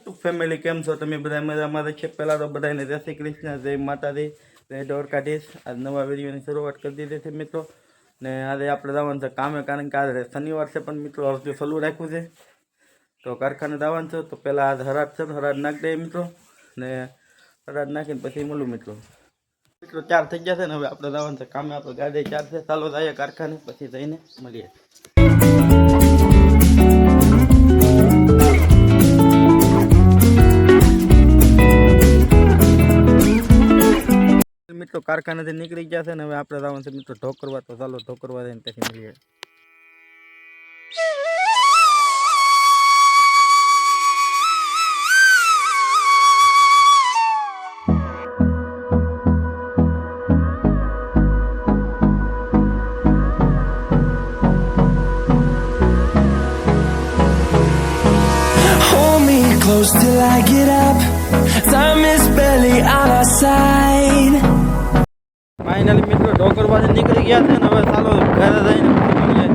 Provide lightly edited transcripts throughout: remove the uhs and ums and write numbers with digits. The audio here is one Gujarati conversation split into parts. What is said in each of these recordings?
યુટ્યુબ ફેમિલી કેમ છો તમે બધા મજામાં છે? પહેલાં તો બધાને જય શ્રી કૃષ્ણ, જય માતાજી, જય દ્વારકાધીશ. આજ નવા વિડીયોની શરૂઆત કરી દીધી છે મિત્રો. ને આજે આપણે જવાનું છે કામે, કારણ કે આજે શનિવાર છે પણ મિત્રો અડધું સલું રાખ્યું છે તો કારખાને જવાનું છે. તો પહેલાં આજ હરાજ છે તો હરાજ નાખી દઈએ મિત્રો, ને હરાજ નાખીને પછી મળું મિત્રો. મિત્રો 4 થઈ ગયા છે ને હવે આપણે જવાનું છે કામે. આપણે ગાડી 4 છે, ચાલો જઈએ કારખાને, પછી જઈને મળીએ. મિત્રો કારખાનેથી નીકળી ગયા છે ને હવે આપણે જવાનું છે મિત્રો ઢોકરવા. તો ચાલો ઢોકરવા જઈને પછી મળીએ. Close till I get up. Time is barely on our side. Finally મિત્રો ઢોકરવાથી નીકળી ગયા છે ને હવે ચાલો ઘરે જઈને મળીએ.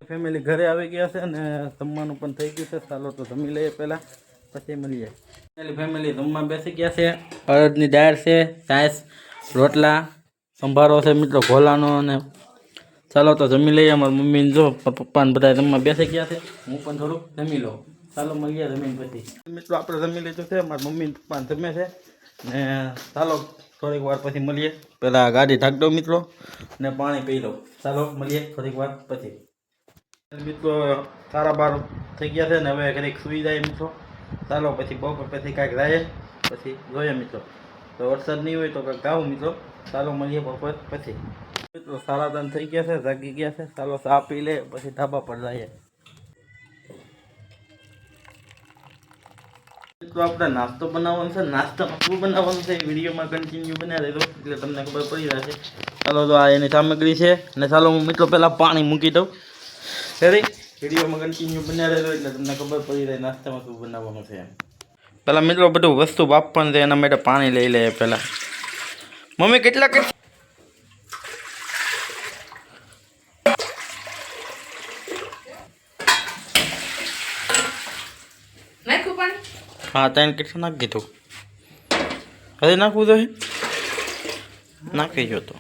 ફેમિલી ઘરે આવી ગયા છે ને જમવાનું પણ થઈ ગયું છે. ચાલો તો જમી લઈએ પહેલાં, પછી મળીએ. ફેમિલી જમવા બેસી ગયા છે. અડદની દાળ છે, છાશ, રોટલા, સંભારો છે મિત્રો ઘોલાનો. અને ચાલો તો જમી લઈએ. અમારા મમ્મીને જો પપ્પાને બધા જમવા બેસી ગયા છે, હું પણ થોડુંક જમી લઉં. ચાલો મળીએ જમીન પછી. મિત્રો આપણે જમી લીધું છે, મારા મમ્મી પપ્પાને જમે છે ને ચાલો થોડીક વાર પછી મળીએ. પહેલાં ગાડી ઢાંક દઉં મિત્રો ને પાણી પી લઉં. ચાલો મળીએ થોડીક વાર પછી. મિત્રો 12:30 થઈ ગયા છે ને હવે ઘડીક સૂઈ જાય મિત્રો. ચાલો પછી બપોર પછી કાંઈક જાય, પછી જોઈએ મિત્રો. તો વરસાદ નહીં હોય તો કાંઈક ગાવું મિત્રો. ચાલો મળીએ બપોર પછી. મિત્રો 3:30 થઈ ગયા છે, જાગી ગયા છે. ચાલો ચા પી લે પછી ધાબા પર જઈએ. મિત્રો આપણે નાસ્તો બનાવવાનો છે. નાસ્તામાં શું બનાવવાનું છે એ વિડીયોમાં કન્ટિન્યુ બનાવી દેજો એટલે તમને ખબર પડી જશે. ચાલો તો આ એની સામગ્રી છે ને ચાલો હું મિત્રો પહેલાં પાણી મૂકી દઉં. સરી વિડીયોમાં કન્ટિન્યુ બનાવી દેજો એટલે તમને ખબર પડી જાય નાસ્તામાં શું બનાવવાનું છે. પહેલાં મિત્રો બધું વસ્તુ વાપરવાનું છે એના માટે પાણી લઈ લઈએ પહેલાં. મમ્મી કેટલા હા 3 કેટલું નાખી દીધું. હવે નાખવું જોઈએ, નાખી જો તો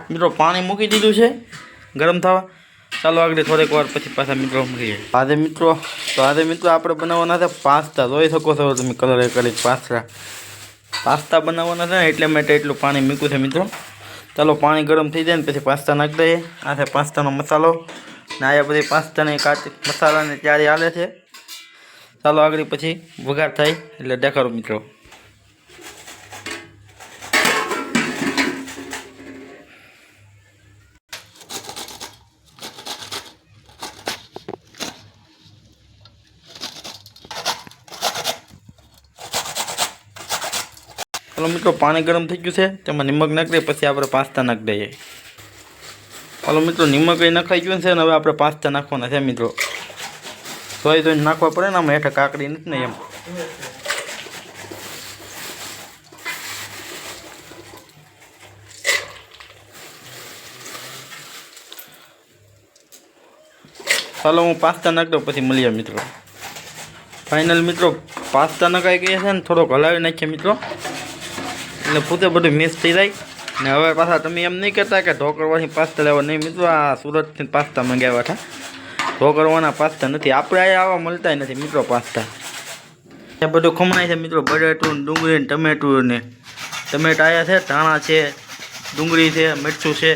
મિત્રો પાણી મૂકી દીધું છે ગરમ થવા. ચાલો આગળ થોડીક વાર પછી પાછા મિત્રો મળીએ. આજે મિત્રો આપણે બનાવવાના છે પાસ્તા. જોઈ શકો છો તમે કલર કરી પાસ્તા બનાવવાના છે ને એટલે માટે એટલું પાણી મૂક્યું છે મિત્રો. ચાલો પાણી ગરમ થઈ જાય ને પછી પાસ્તા નાખી દઈએ. આ છે પાસ્તાનો મસાલો ને આયા બધી પાસ્તાની મસાલાની તૈયારી હાલે છે. ચાલો આગળ પછી વઘાર થાય એટલે દેખાડો મિત્રો. ચાલો મિત્રો પાણી ગરમ થઈ ગયું છે, તેમાં નિમક નાખી દઈએ પછી આપણે પાસ્તા નાખી દઈએ. ચાલો મિત્રો નિમક એ નખાઈ ગયું છે ને હવે આપણે પાસ્તા નાખવાના છે મિત્રો. ધોઈ નાખવા પડે ને આમાં હેઠળ કાકડી નથી ને એમ. ચાલો હું પાસ્તા નાખી દઉં પછી મળીએ મિત્રો. ફાઇનલ મિત્રો પાસ્તા નખાઈ ગયા છે ને થોડોક હલાવી નાખીએ મિત્રો એટલે પોતે બધું મિક્સ થઈ જાય. ને હવે પાછા તમે એમ નહીં કહેતા કે ઢોકરવાથી પાસ્તા લેવા નહીં મિત્રો. આ સુરતથી પાસ્તા મંગાવ્યા હતા. ઢોકરવાના પાસ્તા નથી, આપણે અહીંયા આવા મળતા નથી મિત્રો પાસ્તા. એ બધું ખમણાય છે મિત્રો. બટેટું, ડુંગળી ને ટમેટું ને ટમેટા આવ્યા છે, ધાણા છે, ડુંગળી છે, મરચું છે.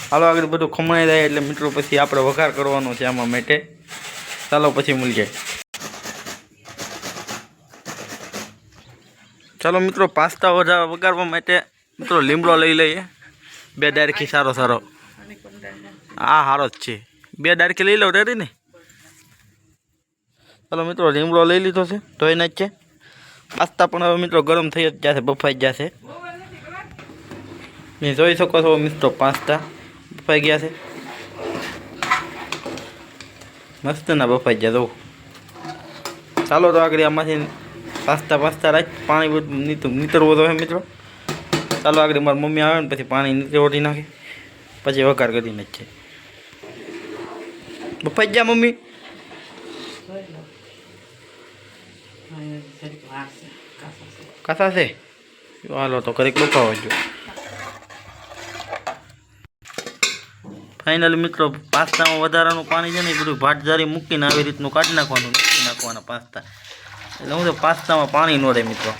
હાલો આગળ બધું ખમણાઈ જાય એટલે મિત્રો પછી આપણે વઘાર કરવાનો છે આમાં માટે. ચાલો પછી મળીએ. ચાલો મિત્રો પાસ્તા વઘારવા માટે મિત્રો લીમડો લઈ લઈએ. 2 ડાળખી સારો હા સારો જ છે. 2 ડાળખી લઈ લો રેડી ને. ચાલો મિત્રો લીમડો લઈ લીધો છે, ધોઈ નાખીએ. પાસ્તા પણ હવે મિત્રો ગરમ થઈ જ જશે, બફાઈ જશે. જોઈ શકો છો મિત્રો પાસ્તા બફાઈ ગયા છે. મસ્ત ના બફાઈ ગયા જો. ચાલો તો આગળ આમાંથી પાસ્તા રાખ પાણી બધું નીતરવો તો મિત્રો. ચાલો આગળ મારી મમ્મી આવે ને પછી પાણી નીચે ઓઢી નાખે પછી વઘાર કરી નાખીએ. બફાઈ ગયા મમ્મી. કાસા છે હાલો તો કરીક બફાવો જો. ફાઇનલી મિત્રો પાસ્તામાં વધારાનું પાણી છે ને એ બધું ભાટ જારી મૂકીને આવી રીતનું કાઢી નાખવાનું, મૂકી નાખવાના પાસ્તા. એટલે હું તો પાસ્તામાં પાણી ન રહે મિત્રો.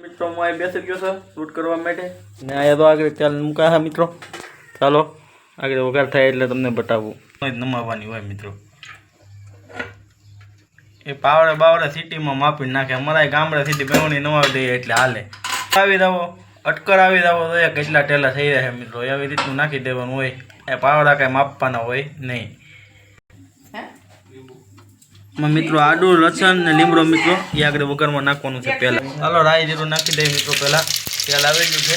મિત્રો હું અહીં બેસી ગયો છું શૂટ કરવા માટે ને અહીંયા તો આગળ ચાલ મૂકા મિત્રો. ચાલો આગળ વઘાર થાય એટલે તમને બતાવું. નમાવવાની હોય મિત્રો, એ પાવડે સિટીમાં માપી નાખે. અમારા ગામડે સિટી બેવણી નમાવી દઈએ એટલે હાલે. આવી દાવો અટકર આવી દાવો તો કેટલા ટેલા થઈ રહ્યા છે મિત્રો, એવી રીતનું નાખી દેવાનું હોય. એ પાવડા કાંઈ માપવાના હોય નહીં. મિત્રો આદુ લસણ ને લીમડો મિત્રો એ આગળ વઘારમાં નાખવાનું છે પહેલાં. ચાલો રાઈ જીરું નાખી દઈએ મિત્રો. પહેલાં તેલ આવી ગયું છે.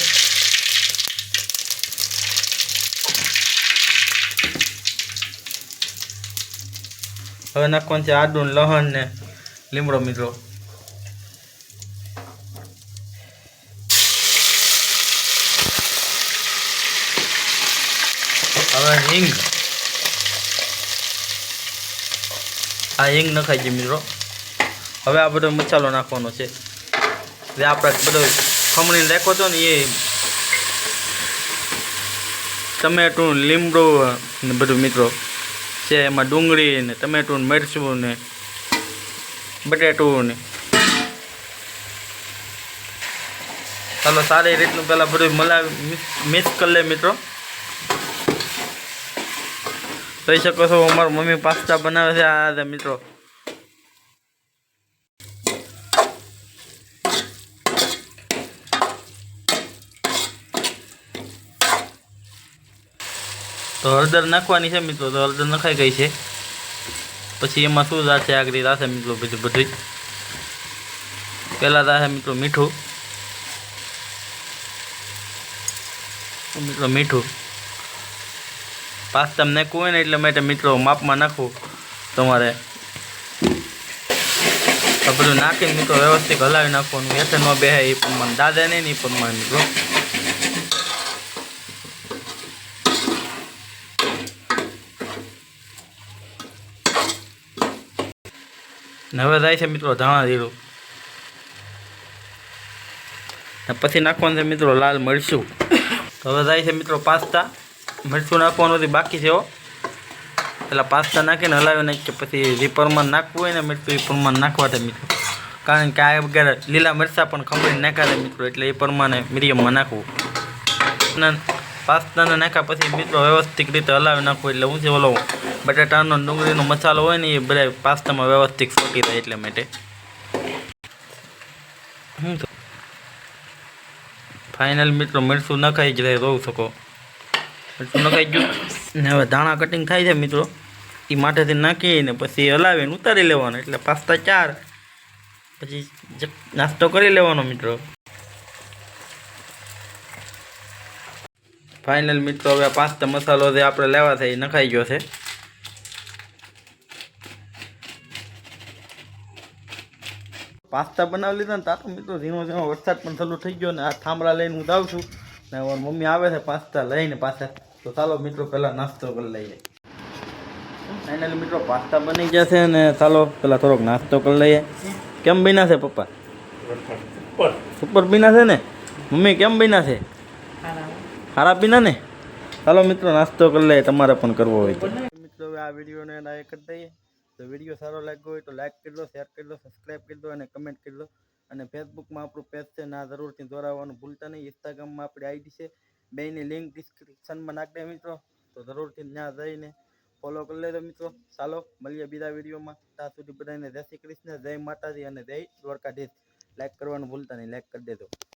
હવે નાખવાનું છે આદુ લસણ ને લીમડો મિત્રો. હવે હિંગ, આ હિંગ નખાઈ છે મિત્રો. હવે આ બધો મસાલો નાખવાનો છે જે આપણે બધો ખમણીને રાખ્યો હતો ને, એ ટમેટું લીમડો ને બધું મિત્રો છે. એમાં ડુંગળી ને ટમેટું ને મરચું ને બટેટું ને. ચાલો સારી રીતનું પહેલાં બધું મિક્સ કરી લે મિત્રો. જોઈ શકો છો અમારી મમ્મી પાસ્તા બનાવે છે આ મિત્રો. તો હળદર નાખવાની છે મિત્રો. તો હળદર નખાઈ ગઈ છે. પછી એમાં શું થશે આગળ થશે મિત્રો બધું. પહેલાં થશે મિત્રો મીઠું. મિત્રો મીઠું પાસ્તામાં નાખવું હોય ને એટલે માટે મિત્રો માપમાં નાખવું તમારે. આ બધું નાખીને મિત્રો વ્યવસ્થિત હલાવી નાખવાનું. એસે ન બેહે એ પ્રમાણે, દાદા નહીં ને એ પ્રમાણે મિત્રો. ને હવે થાય છે મિત્રો ધાણા જીરું. ને પછી નાખવાનું છે મિત્રો લાલ મરચું. તો હવે થાય છે મિત્રો પાસ્તા. મરચું નાખવાનું હતી બાકી છે. પેલા પાસ્તા નાખીને હલાવી નાખીએ. પછી જે પ્રમાણ નાખવું હોય ને મરચું એ પ્રમાણે નાખવા છે મિત્રો. કારણ કે આ વગેરે લીલા મરચાં પણ ખમણીને નાખ્યા છે મિત્રો, એટલે એ પ્રમાણે મીડિયમમાં નાખવું. પાસ્તાને નાખ્યા પછી મિત્રો વ્યવસ્થિત રીતે હલાવી નાખવું. એટલે હું છે ઓલો બટાટાનો ડુંગળીનો મસાલો હોય ને એ બધા પાસ્તામાં વ્યવસ્થિત ફોટી થાય એટલે માટે. ફાઇનલ મિત્રો મરચું નખાઈ જાય જોઈ શકો. મરચું નખાઈ ગયું ને હવે ધાણા કટિંગ થાય છે મિત્રો. એ માથેથી નાખીને પછી હલાવીને ઉતારી લેવાનો. એટલે પાસ્તા 4 પછી નાસ્તો કરી લેવાનો મિત્રો. ફાઇનલ મિત્રો હવે પાસ્તા મસાલો જે આપણે લેવા છે એ નખાઈ ગયો છે. પાસ્તા બનાવી લીધા ને તાતો મિત્રો ઝીણો ઝીણો વરસાદ પણ ચાલુ થઈ ગયો ને આ થાંભળા લઈને હું જાઉં છું ને મારી મમ્મી આવે છે પાસ્તા લઈને પાછા. તો ચાલો મિત્રો પહેલાં નાસ્તો કરી લઈએ. ફાઇનલી મિત્રો પાસ્તા બની ગયા છે ને ચાલો પહેલાં થોડોક નાસ્તો કરી લઈએ. કેમ બન્યા છે પપ્પા? સુપર બન્યા છે ને. મમ્મી કેમ બન્યા છે? સારા બન્યા ને. ચાલો મિત્રો નાસ્તો કરી લઈએ, તમારે પણ કરવો હોય તો. મિત્રો હવે આ વિડીયોને લાઈક કરી દઈએ. તો વિડીયો સારો લાગ્યો હોય તો લાઈક કરી દો, શેર કરી દો, સબસ્ક્રાઈબ કરી દો અને કમેન્ટ કરી દો. અને ફેસબુકમાં આપણું પેજ છે ને આ જરૂરથી દોરાવવાનું ભૂલતા નહીં. ઇન્સ્ટાગ્રામમાં આપણી આઈડી છે, બેની લિંક ડિસ્ક્રિપ્શનમાં નાખી દે મિત્રો. તો જરૂરથી ત્યાં જઈને ફોલો કરી લેજો મિત્રો. ચાલો મળીએ બીજા વિડીયોમાં. ત્યાં સુધી બધાને જય શ્રી કૃષ્ણ, જય માતાજી અને જય દ્વારકાધીશ. લાઈક કરવાનું ભૂલતા નહીં, લાઈક કરી દેજો.